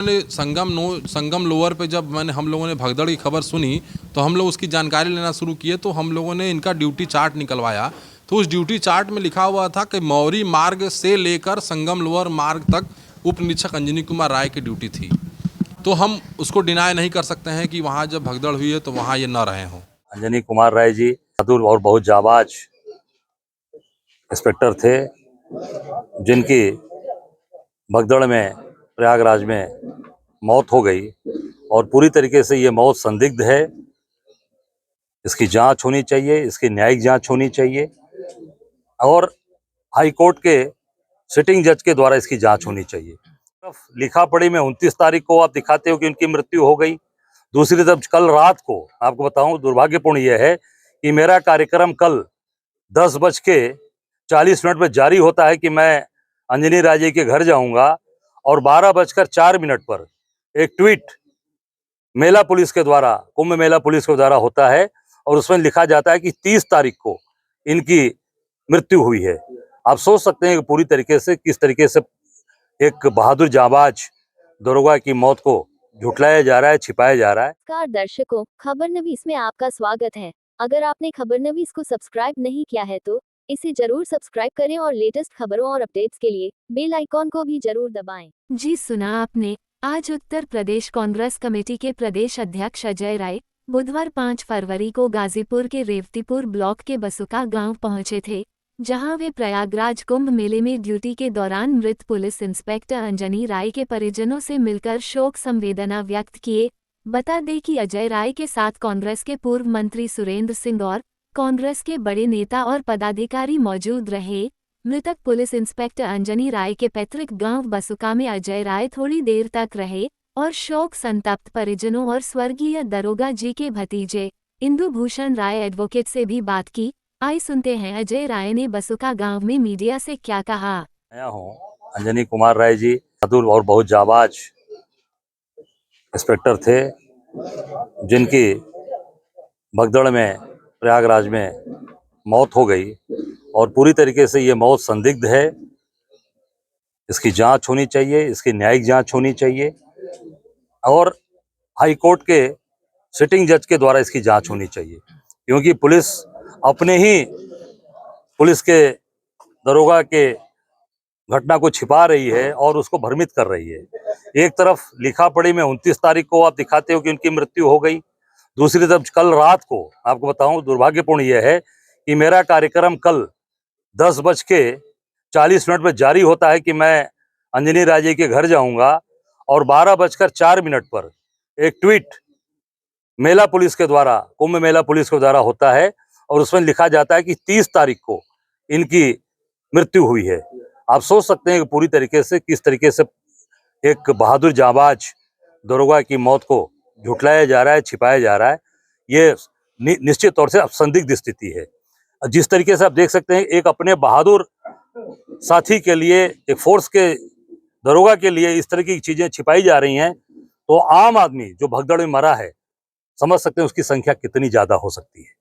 मैंने संगम लोअर पे जब हम लोगों ने भगदड़ की खबर सुनी तो हम लोग उसकी जानकारी लेना शुरू किए। तो हम लोगों ने इनका ड्यूटी चार्ट निकलवाया। तो उस ड्यूटी चार्ट में लिखा हुआ था कि मौरी मार्ग से लेकर संगम लोअर मार्ग तक उप निरीक्षक अंजनी कुमार राय की ड्यूटी थी। तो हम उसको डिनाई नहीं कर सकते हैं कि वहाँ जब भगदड़ हुई है तो वहाँ ये न रहे हों। अंजनी कुमार राय जी बहादुर और बहुत जाबाज इंस्पेक्टर थे, जिनकी भगदड़ में प्रयागराज में मौत हो गई और पूरी तरीके से ये मौत संदिग्ध है। इसकी जांच होनी चाहिए, इसकी न्यायिक जांच होनी चाहिए और हाई कोर्ट के सिटिंग जज के द्वारा इसकी जांच होनी चाहिए। लिखा पढ़ी में 29 तारीख को आप दिखाते हो कि उनकी मृत्यु हो गई। दूसरी तरफ कल रात को आपको बताऊं, दुर्भाग्यपूर्ण यह है कि मेरा कार्यक्रम कल 10:40 पर जारी होता है कि मैं अंजनी राजे के घर जाऊंगा और 12:04 पर एक ट्वीट मेला पुलिस के द्वारा, कुंभ मेला पुलिस के द्वारा होता है और उसमें लिखा जाता है कि 30 तारीख को इनकी मृत्यु हुई है। आप सोच सकते हैं कि पूरी तरीके से किस तरीके से एक बहादुर जाबाज दरोगा की मौत को झुठलाया जा रहा है, छिपाया जा रहा है। नमस्कार दर्शकों, खबरनवीस में आपका स्वागत है। अगर आपने खबरनवीस को सब्सक्राइब नहीं किया है तो इसे जरूर सब्सक्राइब करें और लेटेस्ट खबरों और अपडेट्स के लिए बेल आइकॉन को भी जरूर दबाएं। जी सुना आपने। आज उत्तर प्रदेश कांग्रेस कमेटी के प्रदेश अध्यक्ष अजय राय बुधवार 5 फरवरी को गाजीपुर के रेवतीपुर ब्लॉक के बसुका गांव पहुंचे थे, जहां वे प्रयागराज कुंभ मेले में ड्यूटी के दौरान मृत पुलिस इंस्पेक्टर अंजनी राय के परिजनों से मिलकर शोक संवेदना व्यक्त किए। बता दें कि अजय राय के साथ कांग्रेस के पूर्व मंत्री सुरेंद्र सिंह और कांग्रेस के बड़े नेता और पदाधिकारी मौजूद रहे। मृतक पुलिस इंस्पेक्टर अंजनी राय के पैतृक गांव बसुका में अजय राय थोड़ी देर तक रहे और शोक संतप्त परिजनों और स्वर्गीय दरोगा जी के भतीजे इंदु भूषण राय एडवोकेट से भी बात की। आई सुनते हैं अजय राय ने बसुका गांव में मीडिया से क्या कहा। मैं हूं अंजनी कुमार राय जी बहादुर और बहुत जाबाज इंस्पेक्टर थे, जिनकी भगदड़ में प्रयागराज में मौत हो गई और पूरी तरीके से ये मौत संदिग्ध है। इसकी जांच होनी चाहिए, इसकी न्यायिक जांच होनी चाहिए और हाई कोर्ट के सिटिंग जज के द्वारा इसकी जांच होनी चाहिए, क्योंकि पुलिस अपने ही पुलिस के दरोगा के घटना को छिपा रही है और उसको भ्रमित कर रही है। एक तरफ लिखा पढ़ी में 29 तारीख को आप दिखाते हो कि उनकी मृत्यु हो गई। दूसरी तरफ कल रात को आपको बताऊं, दुर्भाग्यपूर्ण यह है कि मेरा कार्यक्रम कल 10:40 पर जारी होता है कि मैं अंजनी राजे के घर जाऊंगा और 12:04 पर एक ट्वीट मेला पुलिस के द्वारा, कुंभ मेला पुलिस के द्वारा होता है और उसमें लिखा जाता है कि 30 तारीख को इनकी मृत्यु हुई है। आप सोच सकते हैं कि पूरी तरीके से किस तरीके से एक बहादुर जाबाज दरोगा की मौत को झुठलाया जा रहा है, छिपाया जा रहा है। ये निश्चित तौर से संदिग्ध स्थिति है। जिस तरीके से आप देख सकते हैं, एक अपने बहादुर साथी के लिए, एक फोर्स के दरोगा के लिए इस तरह की चीजें छिपाई जा रही हैं, तो आम आदमी जो भगदड़ में मरा है, समझ सकते हैं उसकी संख्या कितनी ज्यादा हो सकती है।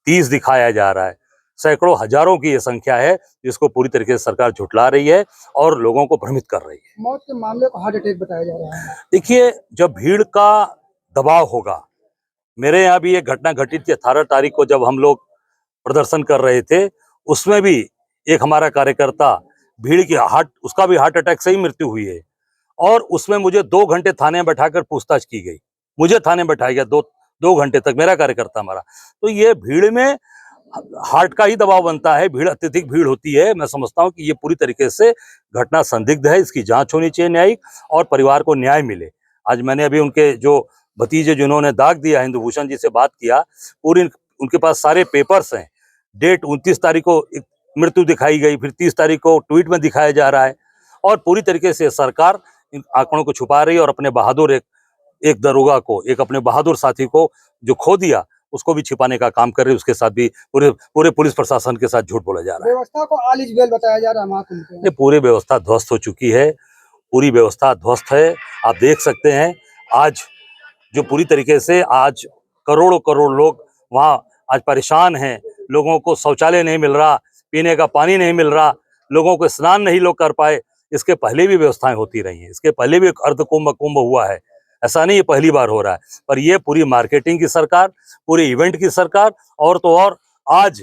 30 दिखाया जा रहा है, सैकड़ों हजारों की ये संख्या है, जिसको पूरी तरीके से सरकार झुठला रही है और लोगों को भ्रमित कर रही है। मौत के मामले को हार्ट अटैक बताया जा रहा है। देखिए, जब भीड़ का दबाव होगा, मेरे यहाँ भी एक घटना घटी थी 18 तारीख को, जब हम लोग प्रदर्शन कर रहे थे, उसमें भी एक हमारा कार्यकर्ता भीड़ की उसका भी हार्ट अटैक से ही मृत्यु हुई है और उसमें मुझे 2 घंटे थाने में बैठाकर पूछताछ की गई। मुझे थाने में बैठाया गया 2 घंटे तक, मेरा कार्यकर्ता हमारा। तो ये भीड़ में हार्ट का ही दबाव बनता है, भीड़ अत्यधिक भीड़ होती है। मैं समझता हूं कि ये पूरी तरीके से घटना संदिग्ध है, इसकी जांच होनी चाहिए न्यायिक, और परिवार को न्याय मिले। आज मैंने अभी उनके जो भतीजे जिन्होंने दाग दिया, इंदु भूषण जी से बात किया, पूरी उनके पास सारे पेपर्स हैं। डेट 29 तारीख को मृत्यु दिखाई गई, फिर 30 तारीख को ट्वीट में दिखाया जा रहा है और पूरी तरीके से सरकार इन आंकड़ों को छुपा रही है और अपने बहादुर एक दरोगा को, एक अपने बहादुर साथी को जो खो दिया, उसको भी छिपाने का काम कर रही है। उसके साथ भी पूरे पुलिस प्रशासन के साथ झूठ बोला जा रहा है। व्यवस्था को ऑल इज वेल बताया जा रहा है। ये पूरी व्यवस्था ध्वस्त हो चुकी है, पूरी व्यवस्था ध्वस्त है। आप देख सकते हैं आज जो पूरी तरीके से आज करोड़ों करोड़ लोग वहाँ आज परेशान हैं। लोगों को शौचालय नहीं मिल रहा, पीने का पानी नहीं मिल रहा, लोगों को स्नान नहीं लोग कर पाए। इसके पहले भी व्यवस्थाएं होती रही हैं, इसके पहले भी अर्धकुंभ कुंभ हुआ है, ऐसा नहीं ये पहली बार हो रहा है। पर ये पूरी मार्केटिंग की सरकार, पूरे इवेंट की सरकार, और तो और आज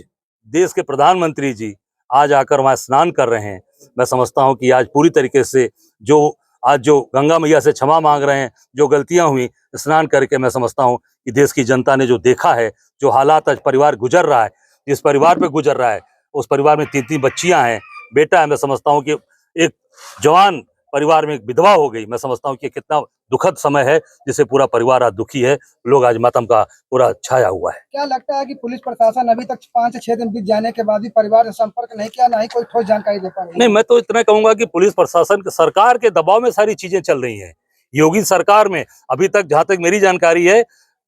देश के प्रधानमंत्री जी आज आकर वहां स्नान कर रहे हैं। मैं समझता हूं कि आज पूरी तरीके से जो गंगा मैया से क्षमा मांग रहे हैं, जो गलतियां हुई स्नान करके, मैं समझता हूं कि देश की जनता ने जो देखा है, जो हालात आज परिवार गुजर रहा है, जिस परिवार पे गुजर रहा है, उस परिवार में 3-3 बच्चियां हैं, बेटा है, मैं समझता हूं कि एक जवान परिवार में एक विधवा हो गई। मैं समझता हूं कि कितना दुखद समय है, जिससे पूरा परिवार आज दुखी है, लोग आज मातम का पूरा छाया हुआ है। क्या लगता है कि पुलिस प्रशासन अभी तक 5 से 6 दिन बीत जाने के बाद भी परिवार से संपर्क नहीं किया, ना ही कोई ठोस जानकारी दे पा रही है? नहीं, मैं तो इतना कहूंगा कि पुलिस प्रशासन सरकार के दबाव में सारी चीजें चल रही हैं। योगी सरकार में अभी तक, जहां तक मेरी जानकारी है,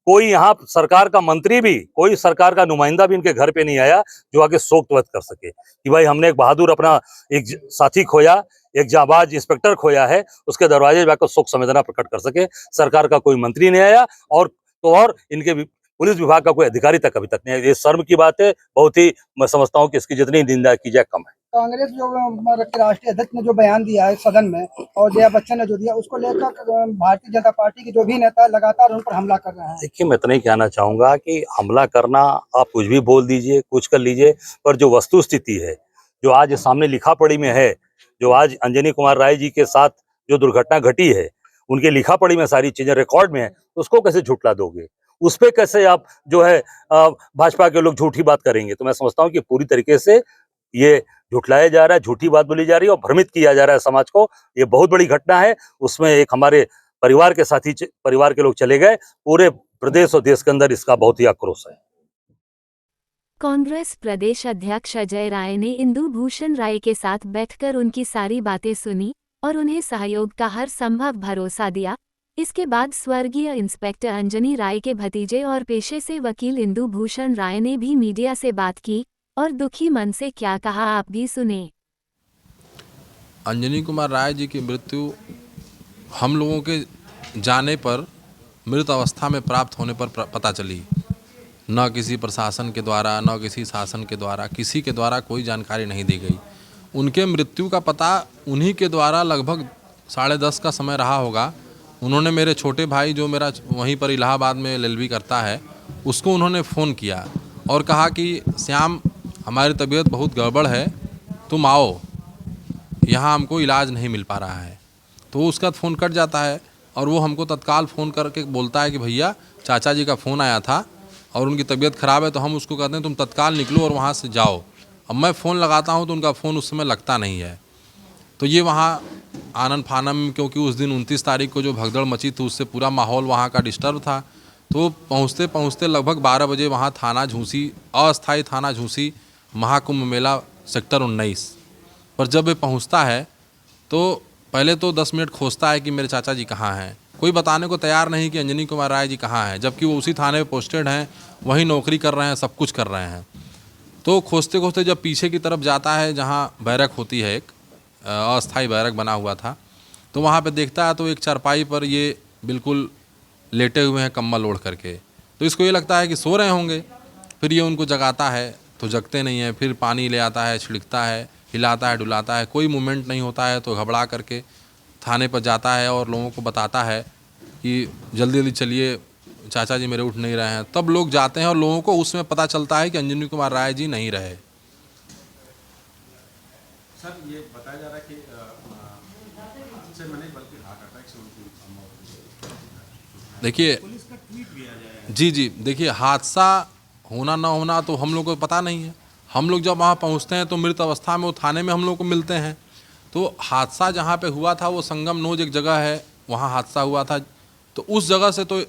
कोई यहाँ सरकार का मंत्री भी, कोई सरकार का नुमाइंदा भी इनके घर पे नहीं आया जो आके शोक व्यक्त कर सके कि भाई हमने एक बहादुर अपना एक साथी खोया, एक जाबाज इंस्पेक्टर खोया है, उसके दरवाजे जाकर शोक संवेदना प्रकट कर सके। सरकार का कोई मंत्री नहीं आया, और इनके पुलिस विभाग का कोई अधिकारी तक अभी तक नहीं आया। ये शर्म की बात है, बहुत ही मैं समझता हूँ कि इसकी जितनी निंदा की जाए कम है। कांग्रेस जो राष्ट्रीय अध्यक्ष ने जो बयान दिया है सदन में, और जया बच्चन ने जो दिया, उसको लेकर भारतीय जनता पार्टी के जो भी नेता लगातार उन पर हमला कर रहे हैं। देखिए, मैं इतना ही कहना चाहूंगा कि हमला करना, आप कुछ भी बोल दीजिए, कुछ कर लीजिए, पर जो वस्तु स्थिति है, जो आज सामने लिखा पढ़ी में है, जो आज अंजनी कुमार राय जी के साथ जो दुर्घटना घटी है, उनके लिखा पढ़ी में सारी चीजें रिकॉर्ड में है, उसको कैसे झुठला दोगे? उस पे कैसे आप जो है भाजपा के लोग झूठी बात करेंगे? तो मैं समझता हूँ कि पूरी तरीके से ये झुठलाया जा रहा है, झूठी बात बोली जा रही है और भ्रमित किया जा रहा है समाज को। ये बहुत बड़ी घटना है। उसमें एक हमारे परिवार के साथी, परिवार के लोग चले गए। पूरे प्रदेश और देश के अंदर इसका बहुत ही आक्रोश है। कांग्रेस प्रदेश अध्यक्ष अजय राय ने इंदु भूषण राय के साथ बैठकर उनकी सारी बातें सुनी और उन्हें सहयोग का हर संभव भरोसा दिया। इसके बाद स्वर्गीय इंस्पेक्टर अंजनी राय के भतीजे और पेशे से वकील इंदु भूषण राय ने भी मीडिया से बात की और दुखी मन से क्या कहा, आप भी सुने। अंजनी कुमार राय जी की मृत्यु हम लोगों के जाने पर, मृत अवस्था में प्राप्त होने पर पता चली। न किसी प्रशासन के द्वारा, न किसी शासन के द्वारा, किसी के द्वारा कोई जानकारी नहीं दी गई। उनके मृत्यु का पता उन्हीं के द्वारा लगभग 10:30 का समय रहा होगा। उन्होंने मेरे छोटे भाई, जो मेरा वहीं पर इलाहाबाद में LLB करता है, उसको उन्होंने फ़ोन किया और कहा कि श्याम, हमारी तबीयत बहुत गड़बड़ है, तुम आओ, यहाँ हमको इलाज नहीं मिल पा रहा है। तो उसका फ़ोन कट जाता है और वो हमको तत्काल फ़ोन करके बोलता है कि भैया, चाचा जी का फ़ोन आया था और उनकी तबीयत ख़राब है। तो हम उसको कहते हैं तुम तत्काल निकलो और वहाँ से जाओ। अब मैं फ़ोन लगाता हूँ तो उनका फ़ोन उस समय लगता नहीं है। तो ये वहाँ आनन फानन, क्योंकि उस दिन 29 तारीख को जो भगदड़ मची थी, उससे पूरा माहौल वहाँ का डिस्टर्ब था। तो पहुँचते पहुँचते लगभग 12 बजे वहाँ थाना झूसी, अस्थाई थाना झूसी, महाकुंभ मेला सेक्टर 19 पर जब वे पहुँचता है तो पहले तो 10 मिनट खोजता है कि मेरे चाचा जी कहाँ हैं। कोई बताने को तैयार नहीं कि अंजनी कुमार राय जी कहाँ हैं, जबकि वो उसी थाने में पोस्टेड हैं, वहीं नौकरी कर रहे हैं, सब कुछ कर रहे हैं। तो खोजते खोजते जब पीछे की तरफ जाता है, जहाँ बैरक होती है, एक अस्थाई बैरक बना हुआ था, तो वहाँ पे देखता है तो एक चारपाई पर ये बिल्कुल लेटे हुए हैं कम्बल ओढ़ करके। तो इसको ये लगता है कि सो रहे होंगे। फिर ये उनको जगाता है तो जगते नहीं हैं। फिर पानी ले आता है, छिड़कता है, हिलाता है, डुलाता है, कोई मूवमेंट नहीं होता है। तो घबरा करके थाने पर जाता है और लोगों को बताता है कि जल्दी जल्दी चलिए, चाचा जी मेरे उठ नहीं रहे हैं। तब लोग जाते हैं और लोगों को उसमें पता चलता है कि अंजनी कुमार राय जी नहीं रहे। सर, ये बताया जा रहा है कि से नहीं बल्कि हार्ट अटैक से उनकी मौत हुई। देखिए, पुलिस का ट्वीट भी आ जाए। जी, देखिए, हादसा होना ना होना तो हम लोग को पता नहीं है। हम लोग जब वहाँ पहुँचते हैं तो मृत अवस्था में वो थाने में हम लोग को मिलते हैं। तो हादसा जहाँ पे हुआ था वो संगम नोज एक जगह है, वहाँ हादसा हुआ था। तो उस जगह से तो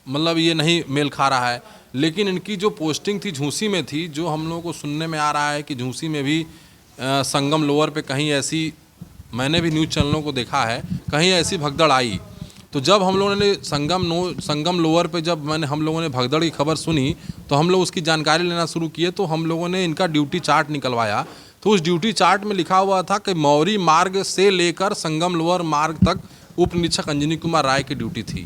मतलब ये नहीं मेल खा रहा है। लेकिन इनकी जो पोस्टिंग थी झूसी में थी, जो हम लोगों को सुनने में आ रहा है कि झूसी में भी संगम लोअर पे कहीं ऐसी, मैंने भी न्यूज़ चैनलों को देखा है, कहीं ऐसी भगदड़ आई। तो जब हम लोगों ने संगम लोअर पे जब हम लोगों ने भगदड़ की खबर सुनी, तो हम लोग उसकी जानकारी लेना शुरू किए। तो हम लोगों ने इनका ड्यूटी चार्ट निकलवाया। तो उस ड्यूटी चार्ट में लिखा हुआ था कि मौरी मार्ग से लेकर संगम लोअर मार्ग तक उप निरीक्षक अंजनी कुमार राय की ड्यूटी थी।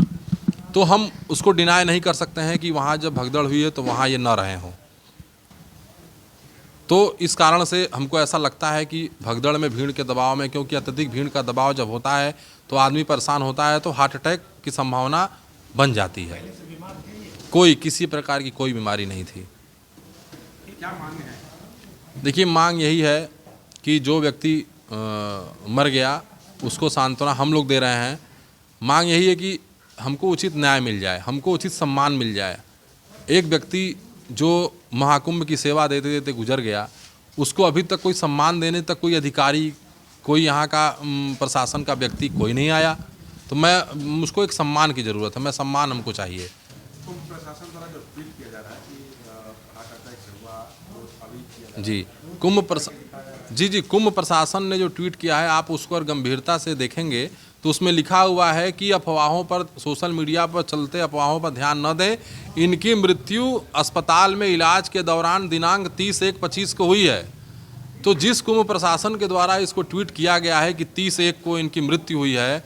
तो हम उसको डिनाई नहीं कर सकते हैं कि वहाँ जब भगदड़ हुई है तो वहाँ ये न रहे हों। तो इस कारण से हमको ऐसा लगता है कि भगदड़ में, भीड़ के दबाव में, क्योंकि अत्यधिक भीड़ का दबाव जब होता है तो आदमी परेशान होता है, तो हार्ट अटैक की संभावना बन जाती है। कोई किसी प्रकार की कोई बीमारी नहीं थी। क्या मांग है? देखिए, मांग यही है कि जो व्यक्ति मर गया उसको सांत्वना हम लोग दे रहे हैं। मांग यही है कि हमको उचित न्याय मिल जाए, हमको उचित सम्मान मिल जाए। एक व्यक्ति जो महाकुंभ की सेवा देते देते गुजर गया, उसको अभी तक कोई सम्मान देने तक कोई अधिकारी, कोई यहाँ का प्रशासन का व्यक्ति कोई नहीं आया। तो मुझको एक सम्मान की ज़रूरत है, सम्मान हमको चाहिए। कुंभ प्रशासन द्वारा जो ट्वीट किया जा रहा है कि हार्ट अटैक से हुआ, वो अभी किया जा रहा है। जी, कुंभ प्रशासन ने जो ट्वीट किया है, आप उसको अगर गंभीरता से देखेंगे तो उसमें लिखा हुआ है कि अफवाहों पर, सोशल मीडिया पर चलते अफवाहों पर ध्यान न दें। इनकी मृत्यु अस्पताल में इलाज के दौरान दिनांक 30/1/25 को हुई है। तो जिस कुंभ प्रशासन के द्वारा इसको ट्वीट किया गया है कि 30/1 को इनकी मृत्यु हुई है,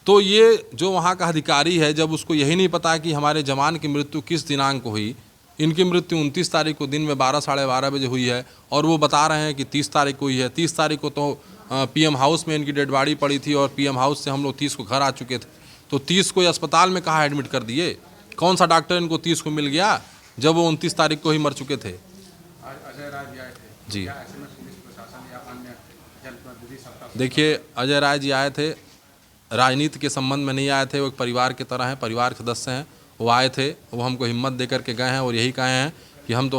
तो ये जो वहाँ का अधिकारी है, जब उसको यही नहीं पता कि हमारे जवान की मृत्यु किस दिनांक को हुई। इनकी मृत्यु 29 तारीख को दिन में 12 साढ़े 12 बजे हुई है, और वो बता रहे हैं कि 30 तारीख को हुई है। 30 तारीख को तो पीएम हाउस में इनकी डेड बॉडी पड़ी थी, और पीएम हाउस से हम लोग 30 को घर आ चुके थे। तो 30 को अस्पताल में कहाँ एडमिट कर दिए? कौन सा डॉक्टर इनको 30 को मिल गया जब वो 29 तारीख को ही मर चुके थे? अजय राय जी आए थे। जी, क्या ऐसे में पुलिस प्रशासन या अन्य जनप्रतिनिधि सत्ता? देखिए, अजय राय जी आए थे, राजनीति के संबंध में नहीं आए थे। वो एक परिवार की तरह हैं, परिवार के सदस्य हैं। वो आए थे, वो हमको हिम्मत दे करके गए हैं और यही कहे हैं कि हम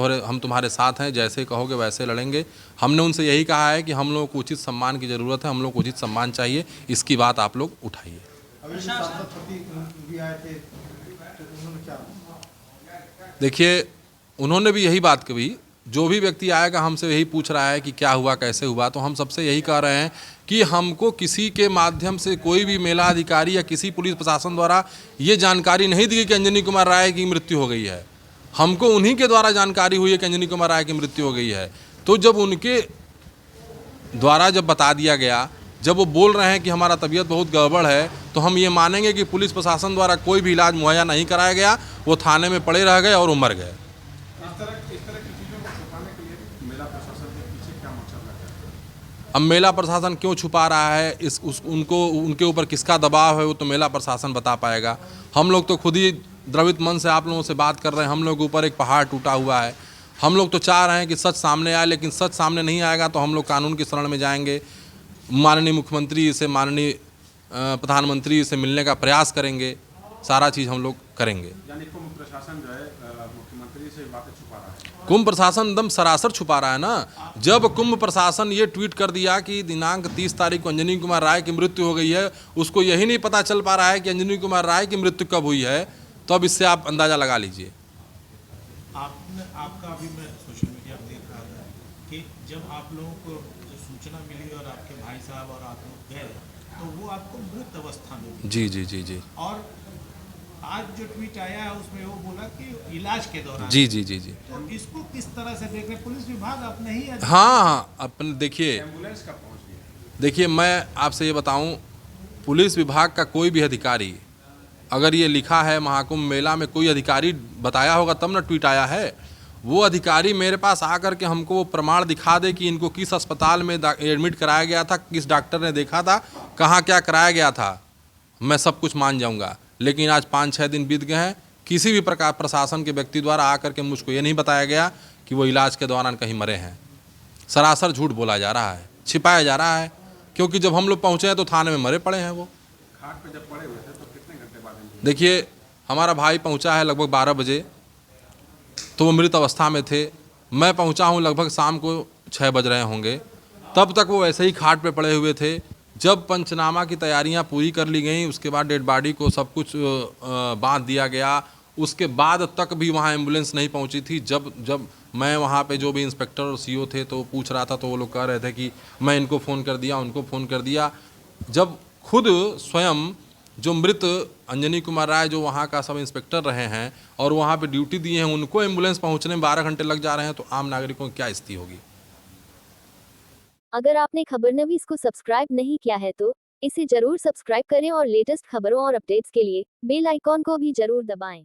तुम्हारे साथ हैं, जैसे कहोगे वैसे लड़ेंगे। हमने उनसे यही कहा है कि हम लोगों को उचित सम्मान की ज़रूरत है, हम लोग को उचित सम्मान चाहिए। इसकी बात आप लोग उठाइए। देखिए, उन्होंने भी यही बात कही। जो भी व्यक्ति आएगा हमसे यही पूछ रहा है कि क्या हुआ, कैसे हुआ, तो हम सबसे यही कह रहे हैं कि हमको किसी के माध्यम से, कोई भी मेला अधिकारी या किसी पुलिस प्रशासन द्वारा ये जानकारी नहीं दी कि अंजनी कुमार राय की मृत्यु हो गई है। हमको उन्हीं के द्वारा जानकारी हुई है कि अंजनी कुमार राय की मृत्यु हो गई है। तो जब उनके द्वारा जब बता दिया गया, जब वो बोल रहे हैं कि हमारा तबीयत बहुत गड़बड़ है, तो हम ये मानेंगे कि पुलिस प्रशासन द्वारा कोई भी इलाज मुहैया नहीं कराया गया। वो थाने में पड़े रह गए और वो मर गए। इस तरह की चीज़ों को छुपाने के लिए मेला प्रशासन के पीछे क्या मकसद लगा है? अब मेला प्रशासन क्यों छुपा रहा है, उनके ऊपर किसका दबाव है, वो तो मेला प्रशासन बता पाएगा। हम लोग तो खुद ही द्रवित मन से आप लोगों से बात कर रहे हैं। हम लोग के ऊपर एक पहाड़ टूटा हुआ है। हम लोग तो चाह रहे हैं कि सच सामने आए, लेकिन सच सामने नहीं आएगा तो हम लोग कानून की शरण में जाएंगे। माननीय मुख्यमंत्री से, माननीय प्रधानमंत्री से मिलने का प्रयास करेंगे। सारा चीज़ हम लोग करेंगे। यानी कुंभ प्रशासन जो है मुख्यमंत्री से बातें छुपा रहा है। कुंभ प्रशासन एकदम सरासर छुपा रहा है ना। जब कुंभ प्रशासन ये ट्वीट कर दिया कि दिनांक 30 तारीख को अंजनी कुमार राय की मृत्यु हो गई है, उसको यही नहीं पता चल पा रहा है कि अंजनी कुमार राय की मृत्यु कब हुई है, तो अब इससे आप अंदाज़ा लगा लीजिए। आपका अभी मैं सोशल मीडिया पर देख रहा था कि जब आप लोगों को जो सूचना मिली और आपके भाई साहब और आप लोग गए, तो वो आपको मृत अवस्था में मिली। जी जी जी जी। और आज जो ट्वीट आया है उसमें वो बोला कि इलाज के दौरान। जी जी जी जी। तो इसको किस तरह से देख रहे? पुलिस विभाग अपने ही हाँ, अपने देखिए, एम्बुलेंस कब पहुंच गई? देखिए, मैं आपसे ये बताऊं, पुलिस विभाग का कोई भी अधिकारी, अगर ये लिखा है महाकुंभ मेला में, कोई अधिकारी बताया होगा तब ना ट्वीट आया है। वो अधिकारी मेरे पास आकर के हमको वो प्रमाण दिखा दे कि इनको किस अस्पताल में एडमिट कराया गया था, किस डॉक्टर ने देखा था, कहाँ क्या कराया गया था, मैं सब कुछ मान जाऊँगा। लेकिन आज 5-6 दिन बीत गए हैं, किसी भी प्रकार प्रशासन के व्यक्ति द्वारा आकर के मुझको ये नहीं बताया गया कि वो इलाज के दौरान कहीं मरे हैं। सरासर झूठ बोला जा रहा है, छिपाया जा रहा है, क्योंकि जब हम लोग पहुँचे हैं तो थाने में मरे पड़े हैं वो। घाट पे जब पड़े हुए थे तो कितने घंटे बाद एम्बुलेंस? देखिए, हमारा भाई पहुंचा है लगभग 12 बजे, तो वो मृत अवस्था में थे। मैं पहुंचा हूं लगभग शाम को 6 बज रहे होंगे, तब तक वो ऐसे ही खाट पे पड़े हुए थे। जब पंचनामा की तैयारियां पूरी कर ली गई, उसके बाद डेड बॉडी को सब कुछ बांध दिया गया, उसके बाद तक भी वहाँ एम्बुलेंस नहीं पहुँची थी। जब मैं वहाँ पे जो भी इंस्पेक्टर और सीओ थे तो पूछ रहा था, तो वो लोग कह रहे थे कि मैं इनको फ़ोन कर दिया, उनको फ़ोन कर दिया। जब खुद स्वयं जो मृत अंजनी कुमार राय, जो वहाँ का सब इंस्पेक्टर रहे हैं और वहाँ पे ड्यूटी दिए हैं, उनको एम्बुलेंस पहुँचने में 12 घंटे लग जा रहे हैं, तो आम नागरिकों की क्या स्थिति होगी। अगर आपने खबरनवीस को सब्सक्राइब नहीं किया है तो इसे जरूर सब्सक्राइब करें और लेटेस्ट खबरों और अपडेट्स के लिए बेल आइकॉन को भी जरूर दबाएं।